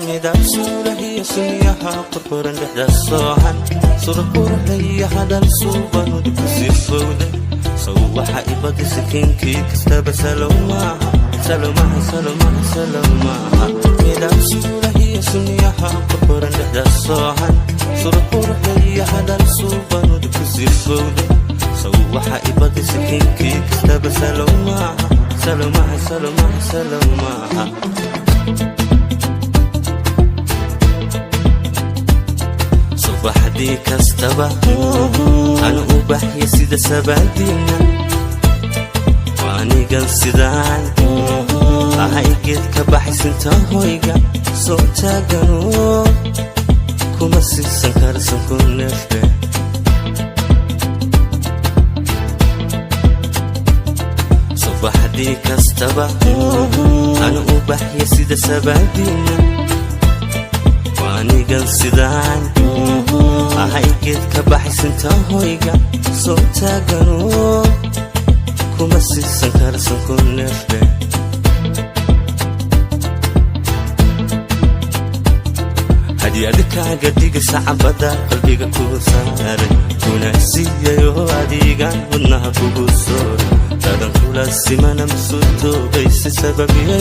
midab suurahiyo sunniyaha qurquran dhexda soohan surqurahaya hadal suuban ku sifowday sow waxa ibadi sakiinkii kastaba salamaha midab suurahiyo sunniyaha qurquran dhexda soohan surqurahaya hadal suuban ku sifowday sow waxa ibadi sakiinkii kastaba salamaha subaxdii kastaba ana u baxya sida sabaadiina waanigan sidaan ahay geed ka baxaysinta hoyga soo taagano kuma siisan karsan ku neefre subaxdii kastaba ana u baxya sida sabaadiina waanigan sidaan ahay geed ka baxaysinta hoyga soo taagano kuma siisan karsan ku neefre hadiyada kaaga dhigaysa cabada qalbiga ku saaray kuna siiyayo adigan wadnaha kugu sooray dadan kula simana masuutoobaysa sababiye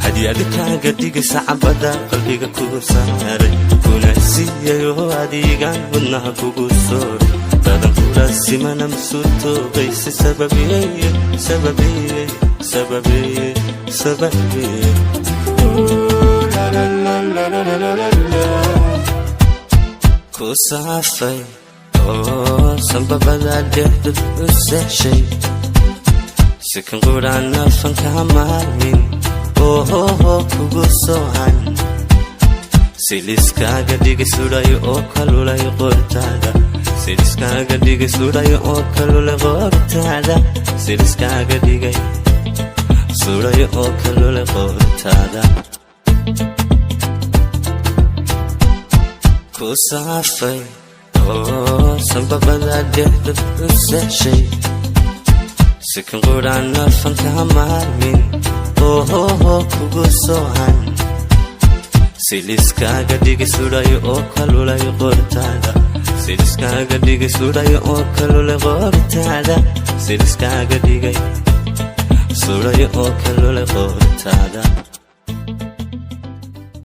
hadiyada kaaga dhigaysa cabada qalbiga ku saaray kuna siiyayo adigan wadnaha kugu sooray dadan kula simana masuutoobaysa sababiye ku saafay oo sanbabada dhexdod u sexshay sikan qurana fanka maalmin kugu soohan siliskaaga dhigay sudhayo oo kalulay qortaada siliskaaga dhigay sudhayo oo kalulay qortaada siliskaaga dhigay sudhayo oo kalulay qortaada ku saafay oo sanbabada dhexdod u sexshay sikan qurana fanka maalmin kugu soohan siliskaaga dhigay sudhayo oo kalulay qortaada siliskaaga dhigay sudhayo oo kalulay qortaada siliskaaga dhigay sudhayo oo kalulay qortaada